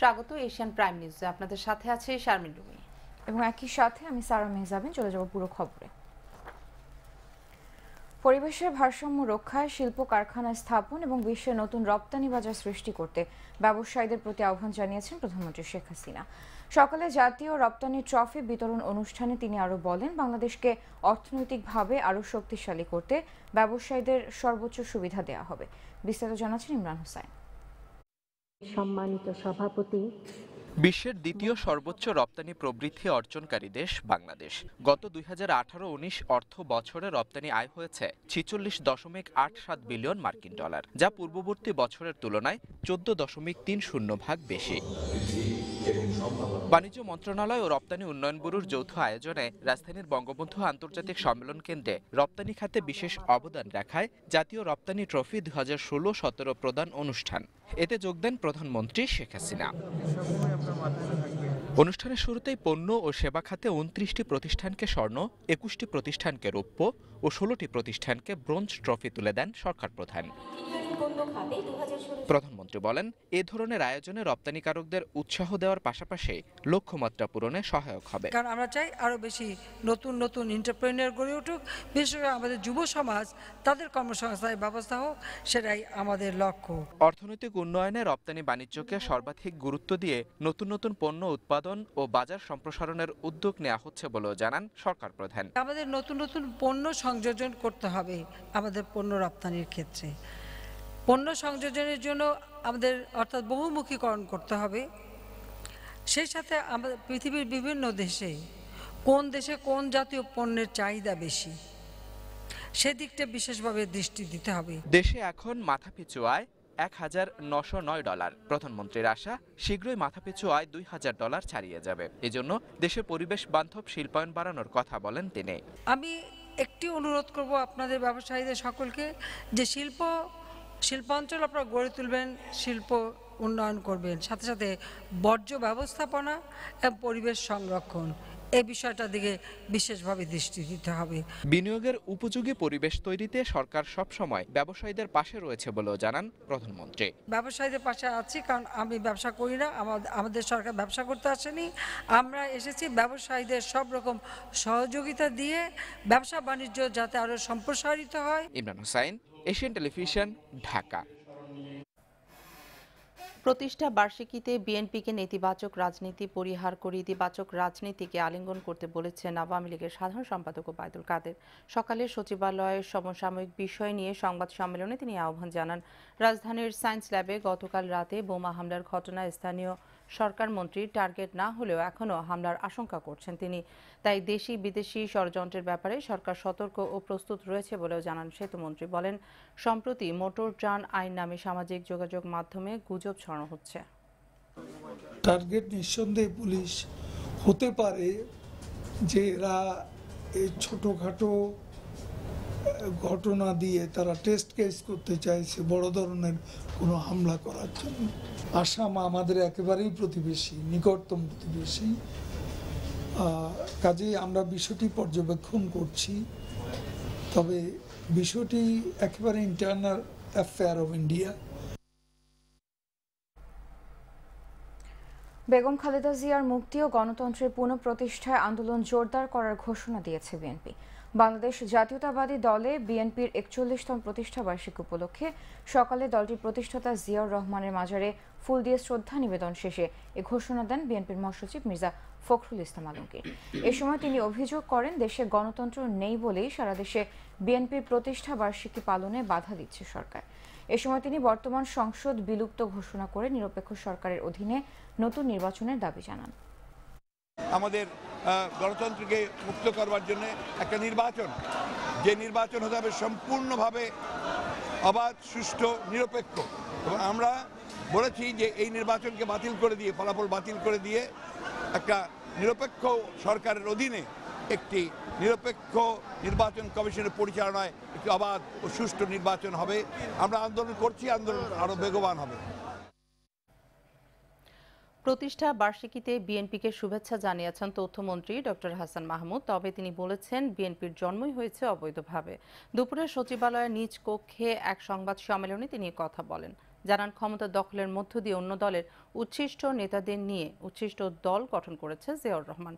স্বাগত Asian prime নিউজে। আপনাদের সাথে আছে শারমিন রুমি এবং একই সাথে আমি সারা মেহজাবিন। চলে যাব পুরো খবরে। পরিবেশের ভারসাম্য রক্ষায় শিল্প কারখানা স্থাপন এবং বিশ্বের নতুন রপ্তানি বাজার সৃষ্টি করতে ব্যবসায়ীদের প্রতি আহ্বান জানিয়েছেন প্রধানমন্ত্রী শেখ হাসিনা। সকালে জাতীয় রপ্তানি ট্রফি বিতরণ অনুষ্ঠানে তিনি আরও বলেন, বাংলাদেশকে অর্থনৈতিকভাবে আরও শক্তিশালী করতে ব্যবসায়ীদের সর্বোচ্চ সুবিধা দেওয়া হবে। বিস্তারিত জানাচ্ছেন ইমরান হোসেন। সম্মানিত সভাপতি, বিশ্বের দ্বিতীয় সর্বোচ্চ রপ্তানি প্রবৃদ্ধি অর্জনকারী দেশ বাংলাদেশ। গত 2018-19 অর্থ বছরে রপ্তানি আয় হয়েছে 46.87 বিলিয়ন মার্কিন ডলার, যা পূর্ববর্তী বছরের তুলনায় 14.30% বেশি। বাণিজ্য মন্ত্রণালয় ও রপ্তানি উন্নয়ন ব্যুরোর যৌথ আয়োজনে রাজধানীর বঙ্গবন্ধু আন্তর্জাতিক সম্মেলন কেন্দ্রে রপ্তানি খাতে বিশেষ অবদান রাখায় জাতীয় রপ্তানি ট্রফি 2016-17 প্রদান অনুষ্ঠান। এতে যোগ দেন প্রধানমন্ত্রী শেখ হাসিনা। অনুষ্ঠানের শুরুতেই পণ্য ও সেবা খাতে 29টি প্রতিষ্ঠানকে স্বর্ণ, 21টি প্রতিষ্ঠানকে রৌপ্য ও 16টি প্রতিষ্ঠানকে ব্রোঞ্জ ট্রফি তুলে দেন সরকার প্রধান। প্রধানমন্ত্রী বলেন, এ ধরনের আয়োজনে রপ্তানিকারকদের উৎসাহ দেওয়ার পাশাপাশি লক্ষ্যমাত্রা পূরণে সহায়ক হবে। কারণ আমরা চাই আরো বেশি নতুন নতুন এন্টারপ্রেনিয়র গড়ে উঠুক, বিশেষ করে আমাদের যুব সমাজ, তাদের কর্মসংস্থানের ব্যবস্থা হোক, সেটাই আমাদের লক্ষ্য। অর্থনৈতিক উন্নয়নে রপ্তানি বাণিজ্যকে সর্বাধিক গুরুত্ব দিয়ে নতুন নতুন পণ্য উৎপাদন ও বাজার সম্প্রসারণের উদ্যোগ নেওয়া হচ্ছে বলেও জানান সরকার প্রধান। আমাদের নতুন নতুন পণ্য সংযোজন করতে হবে। আমাদের পণ্য রপ্তানির ক্ষেত্রে পণ্য সংযোজনের জন্য আমাদের অর্থাৎ বহুমুখীকরণ করতে হবে। সেই সাথে আমাদের পৃথিবীর বিভিন্ন দেশে কোন জাতীয় পণ্যের চাহিদা বেশি, সেদিকটা বিশেষভাবে দৃষ্টি দিতে হবে। দেশে এখন মাথাপিছু আয় $1,909। প্রধানমন্ত্রীর আশা, শীঘ্রই মাথাপিছু আয় $2,000 ছাড়িয়ে যাবে। এজন্য দেশে পরিবেশ বান্ধব শিল্পায়ন বাড়ানোর কথা বলেন তিনি। আমি একটি অনুরোধ করব আপনাদের ব্যবসায়ীদের সকলকে, যে শিল্পাঞ্চল আপনারা গড়ে তুলবেন, শিল্প উন্নয়ন করবেন, সাথে সাথে বর্জ্য ব্যবস্থাপনা এবং পরিবেশ সংরক্ষণ, এই বিষয়টার দিকে বিশেষভাবে দৃষ্টি দিতে হবে। বিনিয়োগের উপযোগী পরিবেশ তৈরিতে সরকার সবসময় ব্যবসায়ীদের পাশে রয়েছে বলেও জানান প্রধানমন্ত্রী। ব্যবসায়ীদের পাশে আছি, কারণ আমি ব্যবসা করি না, আমাদের সরকার ব্যবসা করতে আসেনি। আমরা এসেছি ব্যবসায়ীদের সব রকম সহযোগিতা দিয়ে ব্যবসা বাণিজ্য যাতে আরো সম্প্রসারিত হয়। Imran Hossain, Asian television, Dhaka. প্রতিষ্ঠা বার্ষিকীতে বিএনপিকে নেতিবাচক রাজনীতি পরিহার করে ইতিবাচক রাজনীতিকে আলিঙ্গন করতে বলেছেন আওয়ামী লীগের সাধারণ সম্পাদক ওবায়দুল কাদের। সকালে সচিবালয়ের সমসাময়িক বিষয় নিয়ে সংবাদ সম্মেলনে তিনি আহ্বান জানান। রাজধানীর সায়েন্স ল্যাবে গতকাল রাতে বোমা হামলার ঘটনায় স্থানীয় সরকার মন্ত্রী টার্গেট না হলেও এখনও হামলার আশঙ্কা করছেন তিনি। তাই দেশি বিদেশি ষড়যন্ত্রের ব্যাপারে সরকার সতর্ক ও প্রস্তুত রয়েছে বলেও জানান সেতুমন্ত্রী। বলেন, সম্প্রতি মোটর যান আইন নামে সামাজিক যোগাযোগ মাধ্যমে গুজব ছড়ানো হচ্ছে। টার্গেট নিঃসন্দেহে পুলিশ হতে পারে, যে এরা এই ছোটোখাটো ঘটনা দিয়ে তারা টেস্ট কেস করতে চাইছে বড় ধরনের কোনো হামলা করার জন্য। আসাম আমাদের একেবারেই প্রতিবেশী, নিকটতম প্রতিবেশী। কাজেই আমরা বিষয়টি পর্যবেক্ষণ করছি, তবে বিষয়টি একেবারে internal affair of India. Begum Khaleda জিয়ার মুক্তি ও গণতন্ত্রের পুনঃপ্রতিষ্ঠায় আন্দোলন জোরদার করার ঘোষণা দিয়েছে বিএনপি। বাংলাদেশ জাতীয়তাবাদী দলে বিএনপির 41তম প্রতিষ্ঠা বার্ষিকী উপলক্ষে সকালে দলটির প্রতিষ্ঠাতা জিয়াউর রহমানের মাজারে ফুল দিয়ে শ্রদ্ধা নিবেদন শেষে এ ঘোষণা দেন বিএনপির মহাসচিব মির্জা ফখরুল ইসলাম আলমগীর। এ সময় তিনি অভিযোগ করেন, দেশে গণতন্ত্র নেই বলেই সারা দেশে বিএনপির প্রতিষ্ঠা বার্ষিকী পালনে বাধা দিচ্ছে সরকার। এ সময় তিনি বর্তমান সংসদ বিলুপ্ত ঘোষণা করে নিরপেক্ষ সরকারের অধীনে নতুন নির্বাচনের দাবি জানান। আমাদের গণতন্ত্রকে মুক্ত করবার জন্য একটা নির্বাচন, যে নির্বাচন হতে হবে সম্পূর্ণভাবে অবাধ, সুষ্ঠু, নিরপেক্ষ। এবং আমরা বলেছি যে এই নির্বাচনকে বাতিল করে দিয়ে, ফলাফল বাতিল করে দিয়ে একটা নিরপেক্ষ সরকারের অধীনে একটি নিরপেক্ষ নির্বাচন কমিশনের পরিচালনায় একটি অবাধ ও সুষ্ঠু নির্বাচন হবে। আমরা আন্দোলন করছি, আন্দোলন আরো বেগবান হবে। প্রতিষ্ঠা বার্ষিকীতে বিএনপিকে শুভেচ্ছা জানিয়েছেন তথ্যমন্ত্রী ডক্টর হাসান মাহমুদ। তবে তিনি বলেছেন, বিএনপির জন্মই হয়েছে অবৈধভাবে। দুপুরে সচিবালয়ের নিজ কক্ষে এক সংবাদ সম্মেলনে তিনি কথা বলেন। জানান ক্ষমতা দখলের মধ্য দিয়ে অন্য দলের উচ্ছিষ্ট নেতাদের নিয়ে উচ্ছিষ্ট দল গঠন করেছে জিয়াউর রহমান।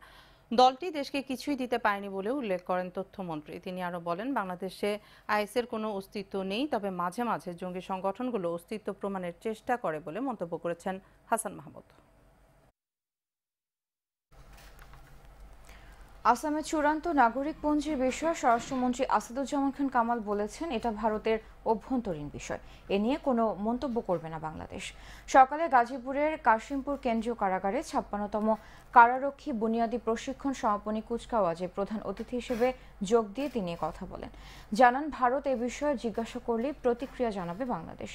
দলটি দেশকে কিছুই দিতে পারেনি বলে উল্লেখ করেন তথ্যমন্ত্রী। তিনি আরও বলেন, বাংলাদেশে আইএসের কোনো অস্তিত্ব নেই, তবে মাঝে মাঝে জঙ্গি সংগঠনগুলো অস্তিত্ব প্রমাণের চেষ্টা করে বলে মন্তব্য করেছেন হাসান মাহমুদ। আসামের চূড়ান্ত নাগরিকপঞ্জির বিষয়ে স্বরাষ্ট্রমন্ত্রী আসাদুজ্জামান খান কামাল বলেছেন, এটা ভারতের অভ্যন্তরীণ বিষয়, এ নিয়ে কোনো মন্তব্য করবে না বাংলাদেশ। সকালে গাজীপুরের কাশিমপুর কেন্দ্রীয় কারাগারে ৫৬তম কারারক্ষী বুনিয়াদী প্রশিক্ষণ সমাপনী কুচকাওয়াজে প্রধান অতিথি হিসেবে যোগ দিয়ে তিনি কথা বলেন। জানান, ভারত এ বিষয়ে জিজ্ঞাসা করলে প্রতিক্রিয়া জানাবে বাংলাদেশ।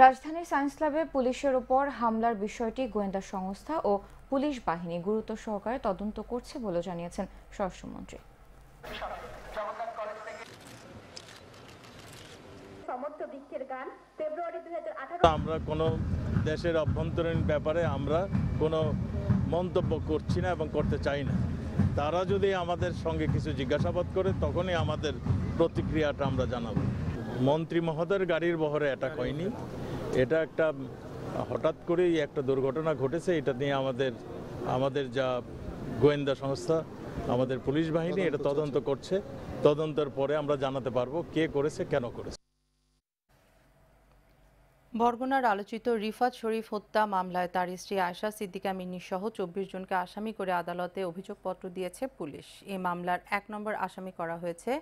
রাজধানীর সায়েন্স ল্যাবে পুলিশের ওপর হামলার বিষয়টি গোয়েন্দা সংস্থা ও পুলিশ বাহিনী গুরুত্ব সহকারে তদন্ত করছে বলে জানিয়েছেন স্বরাষ্ট্রমন্ত্রী। আমরা কোনো দেশের অভ্যন্তরীণ ব্যাপারে আমরা কোনো মন্তব্য করছি না এবং করতে চাই না। তারা যদি আমাদের সঙ্গে কিছু জিজ্ঞাসাবাদ করে তখনই আমাদের প্রতিক্রিয়াটা আমরা জানাবো। মন্ত্রী মহোদয়ের গাড়ির বহরে অ্যাটাক হয়নি, এটা একটা হঠাৎ করেই একটা দুর্ঘটনা ঘটেছে। এটা নিয়ে আমাদের যা গোয়েন্দা সংস্থা, আমাদের পুলিশ বাহিনী এটা তদন্ত করছে। তদন্তের পরে আমরা জানাতে পারবো কে করেছে, কেন করেছে। বরগুনার আলোচিত রিফাত শরীফ হত্যা মামলায় তার স্ত্রী আয়েশা সিদ্দিকা মিন্নি সহ ২৪ জনকে আসামি করে আদালতে অভিযোগপত্র দিয়েছে পুলিশ। এই মামলার ১ নম্বর আসামি করা হয়েছে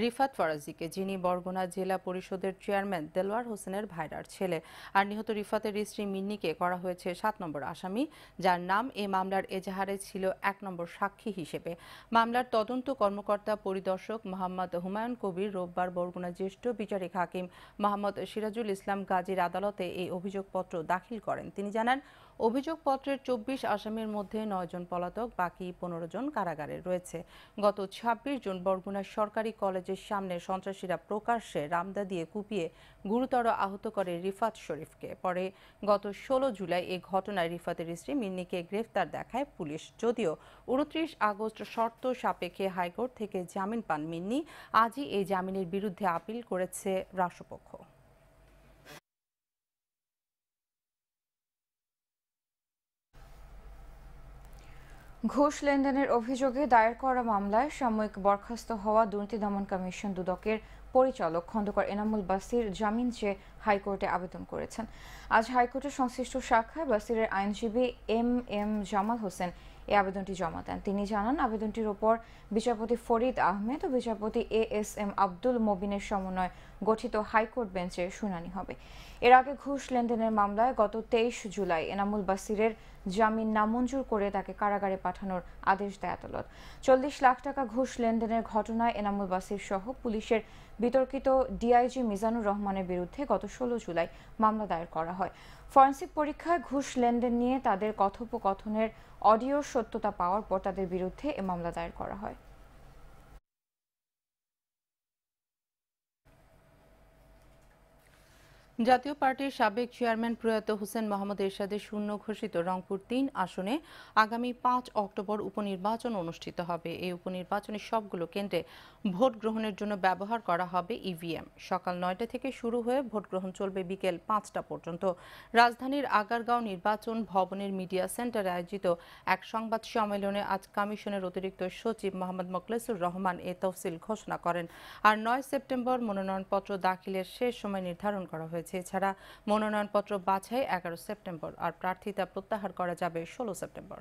রিফাত ফরাজিকে, যিনি বরগুনা জেলা পরিষদের চেয়ারম্যান দেলোয়ার হোসেনের ভাইরার ছেলে। আর নিহত রিফাতের স্ত্রী মিন্নিকে করা হয়েছে ৭ নম্বর আসামি, যার নাম এ মামলার এজাহারে ছিল ১ নম্বর সাক্ষী হিসেবে। মামলার তদন্ত কর্মকর্তা পরিদর্শক মোহাম্মদ হুমায়ুন কবির রোববার বরগুনা জ্যেষ্ঠ বিচারিক হাকিম মোহাম্মদ সিরাজুল ইসলাম গাজীর আদালতে এই অভিযোগপত্র দাখিল করেন। তিনি জানান, অভিযোগপত্রের ২৪ আসামির মধ্যে ৯ জন পলাতক, বাকি ১৫ জন কারাগারে রয়েছে। গত ২৬ জুন বরগুনার সরকারি কলেজের সামনে সন্ত্রাসীরা প্রকাশ্যে রামদা দিয়ে কুপিয়ে গুরুতর আহত করে রিফাত শরীফকে। পরে গত ১৬ জুলাই এই ঘটনায় রিফাতের স্ত্রী মিন্নিকে গ্রেফতার দেখায় পুলিশ। যদিও ২৯ আগস্ট শর্ত সাপেক্ষে হাইকোর্ট থেকে জামিন পান মিন্নি, আজই এই জামিনের বিরুদ্ধে আপিল করেছে রাষ্ট্রপক্ষ। ঘুষ লেনদেনের অভিযোগে দায়ের করা মামলায় সাময়িক বরখাস্ত হওয়া দুর্নীতি দমন কমিশন দুদকের পরিচালক খন্দকার এনামুল বাসির জামিন চেয়ে হাইকোর্টে আবেদন করেছেন। আজ হাইকোর্টের সংশ্লিষ্ট শাখায় বাসিরের আইনজীবী এম জামাল হোসেন এই আবেদনটি জমা দেন। তিনি জানান, আবেদনটির ওপর বিচারপতি ফরিদ আহমেদ ও বিচারপতি এম আব্দুল মবিনের সমন্বয়ে গঠিত হাইকোর্ট বেঞ্চে শুনানি হবে। এর আগে ঘুষ লেনদেনের মামলায় গত ২৩ জুলাই এনামুল বাসিরের জামিন নামঞ্জুর করে তাকে কারাগারে পাঠানোর আদেশ দেয় আদালত। ৪০ লাখ টাকা ঘুষ লেনদেনের ঘটনায় এনামুল বাসির সহ পুলিশের বিতর্কিত ডিআইজি মিজানুর রহমানের বিরুদ্ধে গত ১৬ জুলাই মামলা দায়ের করা হয়। ফরেনসিক পরীক্ষায় ঘুষ লেনদেন নিয়ে তাদের কথোপকথনের অডিওর সত্যতা পাওয়ার পর তাদের বিরুদ্ধে এ মামলা দায়ের করা হয়। জাতীয় পার্টির সাবেক চেয়ারম্যান প্রয়াত হোসেন মোহাম্মদ এরশাদের শূন্য ঘোষিত রংপুর ৩ আসনে আগামী ৫ অক্টোবর উপনির্বাচন অনুষ্ঠিত হবে। এই উপনির্বাচনে সবগুলো কেন্দ্রে ভোট গ্রহণের জন্য ব্যবহার করা হবে ইভিএম। সকাল ৯টা থেকে শুরু হয়ে ভোট গ্রহণ চলবে বিকেল ৫টা পর্যন্ত। রাজধানীর আগারগাঁও নির্বাচন ভবনের মিডিয়া সেন্টারে আয়োজিত এক সংবাদ সম্মেলনে আজ কমিশনের অতিরিক্ত সচিব মোহাম্মদ মোখলেসুর রহমান এ তফসিল ঘোষণা করেন। আর ৯ সেপ্টেম্বর মনোনয়নপত্র দাখিলের শেষ সময় নির্ধারণ করা হয়েছে। এছাড়া মনোনয়নপত্র বাছাই ১১ সেপ্টেম্বর আর প্রার্থিতা প্রত্যাহার করা যাবে ১৬ সেপ্টেম্বর।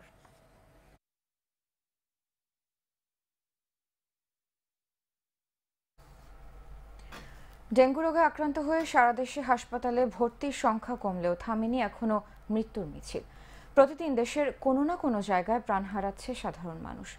ডেঙ্গু রোগে আক্রান্ত হয়ে সারা দেশে হাসপাতালে ভর্তির সংখ্যা কমলেও থামেনি এখনো মৃত্যুর মিছিল। প্রতিদিন দেশের কোনো না কোনো জায়গায় প্রাণ হারাচ্ছে সাধারণ মানুষ।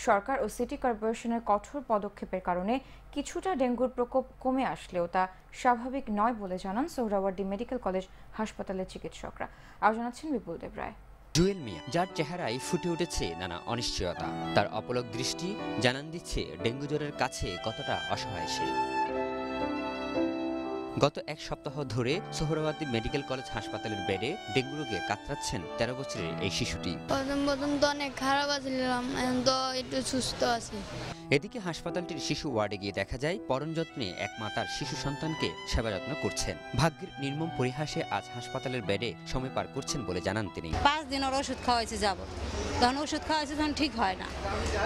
সরকার ও সিটি কর্পোরেশনের কঠোর পদক্ষেপের কারণে কিছুটা ডেঙ্গুর প্রকোপ কমে আসলেও তা স্বাভাবিক নয় বলে জানান সোহরাওয়ার্দী মেডিকেল কলেজ হাসপাতালের চিকিৎসকরা। আর জানাচ্ছেন বিপুল দেব রায়। জুয়েল মিয়া, যার চেহারায় ফুটে উঠেছে নানা অনিশ্চয়তা, তার অপলক দৃষ্টি জানান দিচ্ছে ডেঙ্গু জ্বরের কাছে কতটা অসহায় সে। গত এক সপ্তাহ ধরে সোহরাওয়ার্দী মেডিকেল কলেজ হাসপাতালের বেডে ডেঙ্গু রোগে কাতরাচ্ছেন 13 বছরের এই শিশুটি। প্রথম তো অনেক খারাপ ছিলাম, এখন তো একটু সুস্থ আছি। এদিকে হাসপাতালটির শিশু ওয়ার্ডে গিয়ে দেখা যায় পরম যত্নে এক মা তার শিশু সন্তানকে সেবা যত্ন করছেন। ভাগ্যের নির্মম পরিহাসে আজ হাসপাতালের বেডে সময় পার করছেন বলে জানান তিনি। 5 দিন ওর ওষুধ খাওয়াইছে যাব, তখন ওষুধ খাওয়াইছে তখন ঠিক হয় না,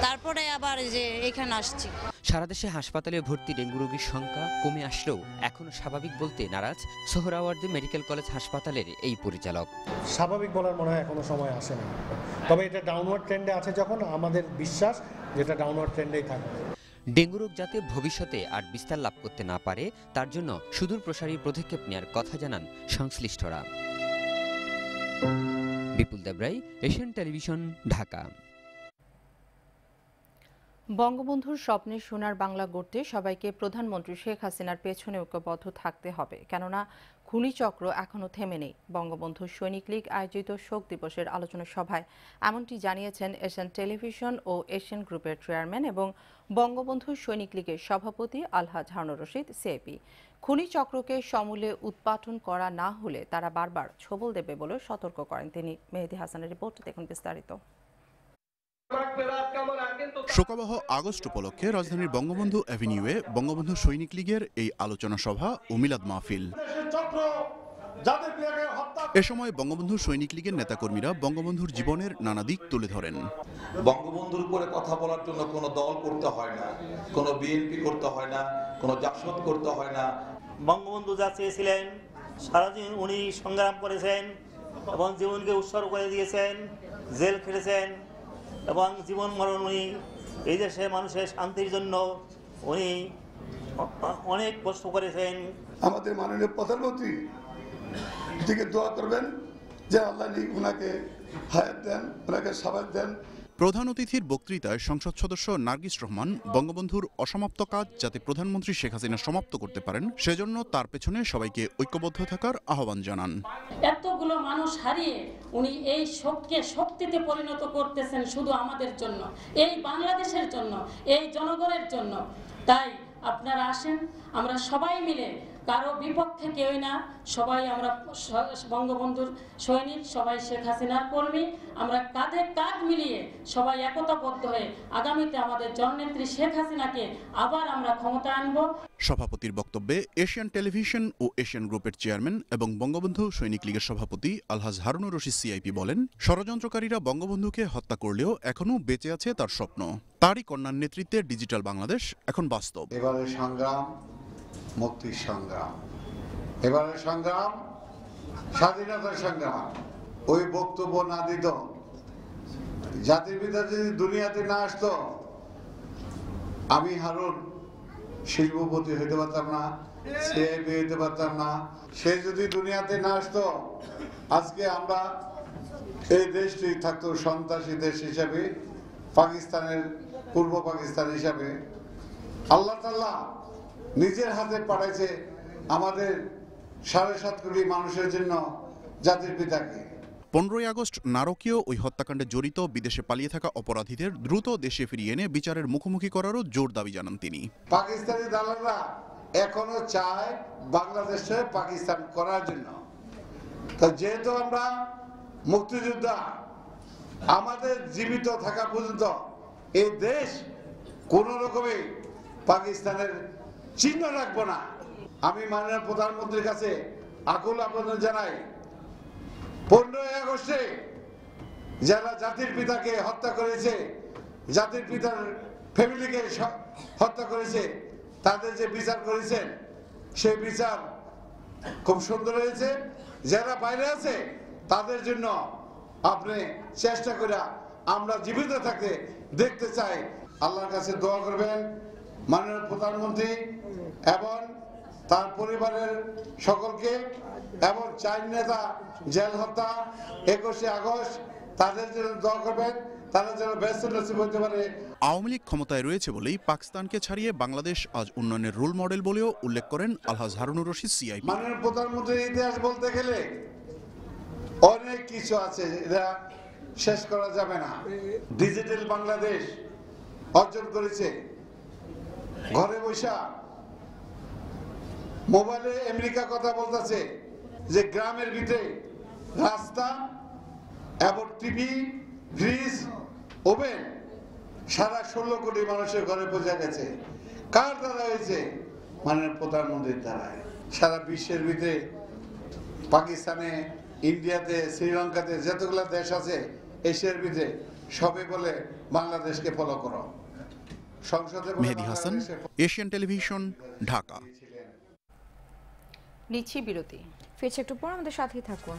তারপরে আবার যে এখানে আসছি। সারা দেশে হাসপাতালে ভর্তি ডেঙ্গু রোগীর সংখ্যা কমে আসলেও এখনো স্বাভাবিক বলতে নারাজ সোহরাওয়ার্দী মেডিকেল কলেজ হাসপাতালের এই পরিচালক। স্বাভাবিক বলার মনে হয় এখনো সময় আসে না, তবে এটা ডাউনওয়ার্ড ট্রেন্ডে আছে, যখন আমাদের বিশ্বাস যেটা ডাউনওয়ার্ড ট্রেন্ডেই থাকবে। ডেঙ্গু রোগ যাতে ভবিষ্যতে আর বিস্তার লাভ করতে না পারে তার জন্য সুদূর প্রসারী পদক্ষেপ নেওয়ার কথা জানান সংশ্লিষ্টরা। বিপুল দেবরাই, এশিয়ান টেলিভিশন, ঢাকা। বঙ্গবন্ধুর স্বপ্নের সোনার বাংলা গড়তে সবাইকে প্রধানমন্ত্রী শেখ হাসিনার পেছনে ঐক্যবদ্ধ থাকতে হবে, কেননা ঘূর্ণিচক্র এখনও থেমে নেই। বঙ্গবন্ধু সৈনিক লীগ আয়োজিত শোক দিবসের আলোচনা সভায় এমনটি জানিয়েছেন এশিয়ান টেলিভিশন ও এশিয়ান গ্রুপের চেয়ারম্যান এবং বঙ্গবন্ধু সৈনিক লীগের সভাপতি আলহাজ হারুনুর রশিদ সিআইপি। ঘূর্ণিচক্রকে সমূলে উৎপাটন করা না হলে তারা বারবার ছোবল দেবে বলে সতর্ক করেন তিনি। মেহেদী হাসানের রিপোর্ট, দেখুন বিস্তারিত। শোকাবহ আগস্ট উপলক্ষে রাজধানীর বঙ্গবন্ধু অ্যাভিনিউয়ে বঙ্গবন্ধু সৈনিক লীগের এই আলোচনা সভা ও মিলাদ মাহফিল। এ সময় বঙ্গবন্ধু সৈনিক লীগের নেতাকর্মীরা বঙ্গবন্ধুর জীবনের নানা দিক তুলে ধরেন। বঙ্গবন্ধুর উপরে কথা বলার জন্য কোনো দল করতে হয় না, কোনো বিএনপি করতে হয় না, কোনো জাসদ করতে হয় না। বঙ্গবন্ধু যা চেয়েছিলেন সারাদিন উনি সংগ্রাম করেছেন এবং জীবনকে উৎসর্গ করে দিয়েছেন, জেল খেটেছেন এবং জীবন মরণ উনি এই দেশে মানুষের শান্তির জন্য উনি অনেক কষ্ট করেছেন। আমাদের মাননীয় প্রধানমন্ত্রী দিকে দোয়া করবেন যে আল্লাহ উনাকে হায়াত দেন, ওনাকে সাবাত দেন। প্রধান অতিথির বক্তৃতায় সংসদ সদস্য নার্গিস রহমান বঙ্গবন্ধুর অসমাপ্ত কাজ যাতে প্রধানমন্ত্রী শেখ হাসিনা সমাপ্ত করতে পারেন সেজন্য তার পেছনে সবাইকে ঐক্যবদ্ধ থাকার আহ্বান জানান। এতগুলো মানুষ হারিয়ে উনি এই শোককে শক্তিতে পরিণত করতেছেন শুধু আমাদের জন্য, এই বাংলাদেশের জন্য, এই জনগণের জন্য। তাই আপনারা আসেন, আমরা সবাই মিলে, কারো বিপক্ষে কেউই না, সবাই আমরা বঙ্গবন্ধুর সৈনিক, সবাই শেখ হাসিনার কর্মী, আমরা কাঁধে কাঁধ মিলিয়ে সবাই একতাবদ্ধ হয়ে আগামীতে আমাদের জননেত্রী শেখ হাসিনাকে আবার আমরা ক্ষমতা আনব। সভাপতির বক্তব্যে এশিয়ান টেলিভিশন ও এশিয়ান গ্রুপের চেয়ারম্যান এবং বঙ্গবন্ধু সৈনিক লীগের সভাপতি আলহাজ হারুনুর রশিদ সিআইপি বলেন, ষড়যন্ত্রকারীরা বঙ্গবন্ধুকে হত্যা করলেও এখনও বেঁচে আছে তার স্বপ্ন। তারই কন্যার নেতৃত্বে ডিজিটাল বাংলাদেশ এখন বাস্তব। এবারের সংগ্রাম মুক্তির সংগ্রাম, এবারের সংগ্রাম স্বাধীনতার সংগ্রাম। ওই বক্তব্য না দিত, জাতির পিতা যদি দুনিয়াতে না আসতো, আমি হারুন শিল্পপতি হইতে পারতাম না, সিআইপি হইতে পারতাম না। সে যদি দুনিয়াতে না আসতো, আজকে আমরা এই দেশটি থাকতো সন্ত্রাসী দেশ হিসাবে, পাকিস্তানের পূর্ব পাকিস্তান হিসাবে। আল্লাহ তাআলা নিজের হাতে পাঠাইছে আমাদের 7.5 কোটি মানুষের জন্য জাতির পিতাকে। 15ই আগস্ট নারকীয় ওই হত্যাকাণ্ডে জড়িত বিদেশে পালিয়ে থাকা অপরাধীদের দ্রুত দেশে ফিরিয়ে এনে বিচারের মুখোমুখি করারও জোর দাবি জানান তিনি। পাকিস্তানি দালালরা এখনো চায় বাংলাদেশে পাকিস্তান করার জন্য। তো যেহেতু আমরা মুক্তিযোদ্ধা, আমাদের জীবিত থাকা পর্যন্ত এই দেশ কোন রকমে পাকিস্তানের চিহ্ন রাখবো না। আমি মাননীয় প্রধানমন্ত্রীর কাছে আকুল আবেদন জানাই, 15ই আগস্টে যারা জাতির পিতাকে হত্যা করেছে, জাতির পিতার ফ্যামিলিকে হত্যা করেছে, তাদের যে বিচার করেছেন সেই বিচার খুব সুন্দর হয়েছে। যারা বাইরে আছে তাদের জন্য আপনি চেষ্টা করে আমরা জীবিত থাকতে দেখতে চাই। আল্লাহর কাছে দোয়া করবেন মাননীয় প্রধানমন্ত্রী এবং তার পরিবারের সকলকে, এবং 4 নেতা জেল হত্যা 21শে আগস্ট, তাদের জন্য দোয়া করবেন, তারা যেন ব্যস্ত নসিব হতে পারে। আওয়ামী লীগ ক্ষমতায় রয়েছে বলেই পাকিস্তানকে ছাড়িয়ে বাংলাদেশ আজ উন্নয়নের রোল মডেল বলেও উল্লেখ করেন আলহাজ হারুনুর রশিদ সিআইপি। মাননীয় প্রধানমন্ত্রীর ইতিহাস বলতে গেলে অনেক কিছু আছে, এটা শেষ করা যাবে না। ডিজিটাল বাংলাদেশ অর্জন করেছে, ঘরে বসা মোবাইলে আমেরিকা কথা বলতেছে যে গ্রামের ভিতরে রাস্তা এবং টিভি, ফ্রিজ, ওভেন সারা 16 কোটি মানুষের ঘরে পৌঁছে গেছে। কার দ্বারা হয়েছে? মাননীয় প্রধানমন্ত্রীর দ্বারা। সারা বিশ্বের ভিতরে পাকিস্তানে, ইন্ডিয়াতে, শ্রীলঙ্কাতে যতগুলো দেশ আছে এশিয়ার ভিতরে সবে বলে বাংলাদেশকে ফলো করো। সংসদে মেহেদী হাসান, এশিয়ান টেলিভিশন, ঢাকা। নিচ্ছি বিরতি, ফিরছে একটু পর, আমাদের সাথেই থাকুন।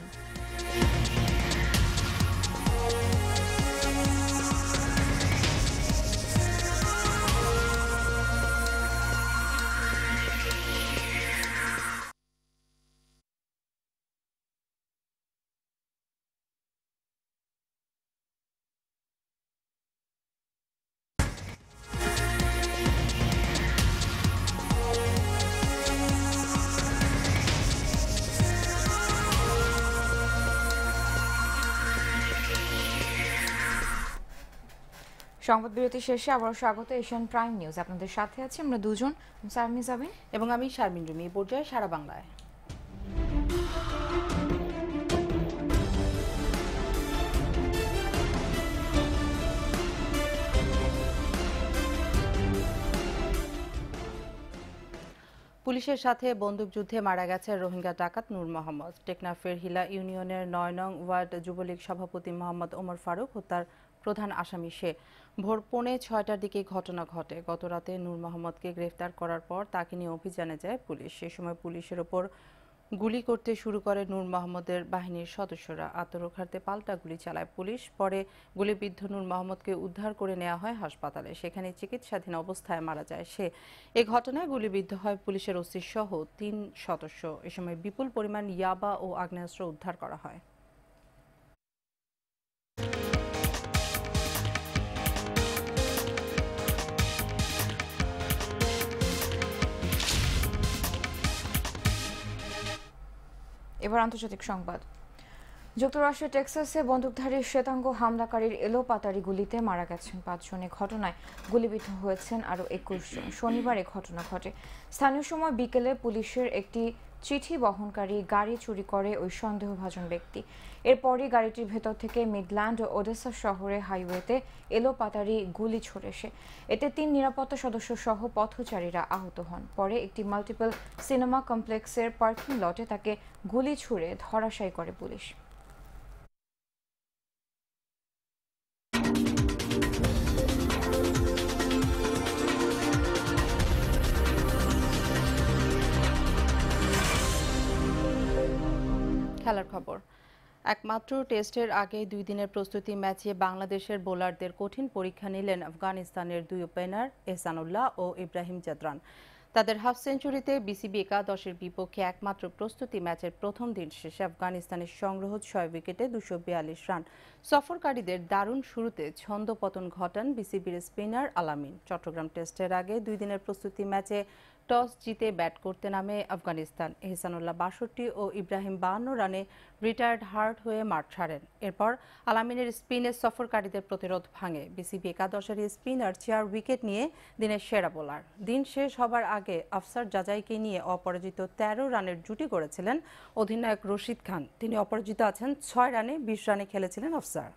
সংবাদ বিরতি শেষে আবারও স্বাগত এশিয়ান প্রাইম নিউজ। আপনাদের সাথে আছি আমরা দুজন, সারমিন জাবিন এবং আমি শারমিন রুমি। এই পর্যায়ে সারা বাংলায় পুলিশের সাথে বন্দুকযুদ্ধে মারা গেছে রোহিঙ্গা ডাকাত নূর মোহাম্মদ। টেকনাফের হিলা ইউনিয়নের ৯ নং ওয়ার্ড যুবলীগ সভাপতি মোহাম্মদ ওমর ফারুক হত্যার প্রধান আসামি সে। ভোর 5:45টার দিকে ঘটনা ঘটে। গতরাতে নূর মোহাম্মদকে গ্রেফতার করার পর তাকে নিয়ে অভিযানে যায় পুলিশ। সে সময় পুলিশের ওপর গুলি করতে শুরু করে নূর মোহাম্মদের বাহিনীর সদস্যরা। আত্মরক্ষার্থে পাল্টা গুলি চালায় পুলিশ। পরে গুলিবিদ্ধ নূর মোহাম্মদকে উদ্ধার করে নেওয়া হয় হাসপাতালে। সেখানে চিকিৎসাধীন অবস্থায় মারা যায় সে। এ ঘটনায় গুলিবিদ্ধ হয় পুলিশের ওসি সহ 3 সদস্য। এ সময় বিপুল পরিমাণ ইয়াবা ও আগ্নেয়াস্ত্র উদ্ধার করা হয়। এবার আন্তর্জাতিক সংবাদ। যুক্তরাষ্ট্রের টেক্সাসে বন্দুকধারী শ্বেতাঙ্গ হামলাকারীর এলোপাতাড়ি গুলিতে মারা গেছেন 5 জন। ঘটনায় গুলিবিদ্ধ হয়েছেন আরও 21 জন। শনিবার এ ঘটনা ঘটে। স্থানীয় সময় বিকেলে পুলিশের একটি চিঠি বহনকারী গাড়ি চুরি করে ওই সন্দেহভাজন ব্যক্তি। এরপরই গাড়িটির ভেতর থেকে মিডল্যান্ড ও ওডেসা শহরে হাইওয়েতে এলোপাতাড়ি গুলি ছোড়ে সে। এতে 3 নিরাপত্তা সদস্য সহ পথচারীরা আহত হন। পরে একটি মাল্টিপল সিনেমা কমপ্লেক্সের পার্কিং লটে তাকে গুলি ছুড়ে ধরাশায়ী করে পুলিশ। খেলার খবর। একমাত্র টেস্টের আগে 2 দিনের প্রস্তুতি ম্যাচে বাংলাদেশের বোলারদের কঠিন পরীক্ষা নিলেন আফগানিস্তানের 2 ওপেনার এহসানুল্লাহ ও ইব্রাহিম জাদরান। তাদের হাফ সেঞ্চুরিতে বিসিবি একাদশের বিপক্ষে একমাত্র প্রস্তুতি ম্যাচের প্রথম দিন শেষে আফগানিস্তানের সংগ্রহ 6 উইকেটে 242 রান। সফরকারীদের দারুণ শুরুতে ছন্দপতন ঘটান বিসিবির স্পিনার আলামিন। চট্টগ্রাম টেস্টের আগে 2 দিনের প্রস্তুতি ম্যাচে টস জিতে ব্যাট করতে নামে আফগানিস্তান। এহসানুল্লাহ 62 ও ইব্রাহিম 52 রানে রিটায়ার্ড হার্ড হয়ে মাঠ ছাড়েন। এরপর আলামিনের স্পিনে সফরকারীদের প্রতিরোধ ভাঙে। বিসিবি একাদশের স্পিনার 4 উইকেট নিয়ে দিনের সেরা বোলার। দিন শেষ হবার আগে আফসার জাজাইকে নিয়ে অপরাজিত 13 রানের জুটি গড়েছিলেন অধিনায়ক রশিদ খান। তিনি অপরাজিত আছেন 6 রানে, 20 রানে খেলেছিলেন আফসার।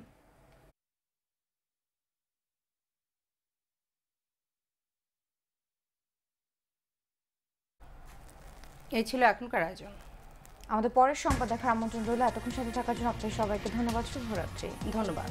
এই ছিল এখনকার আয়োজন। আমাদের পরের সংবাদ দেখার আমন্ত্রণ রইল। এতক্ষণ সাথে থাকার জন্য আপনাদের সবাইকে ধন্যবাদ। শুভরাত্রি। ধন্যবাদ।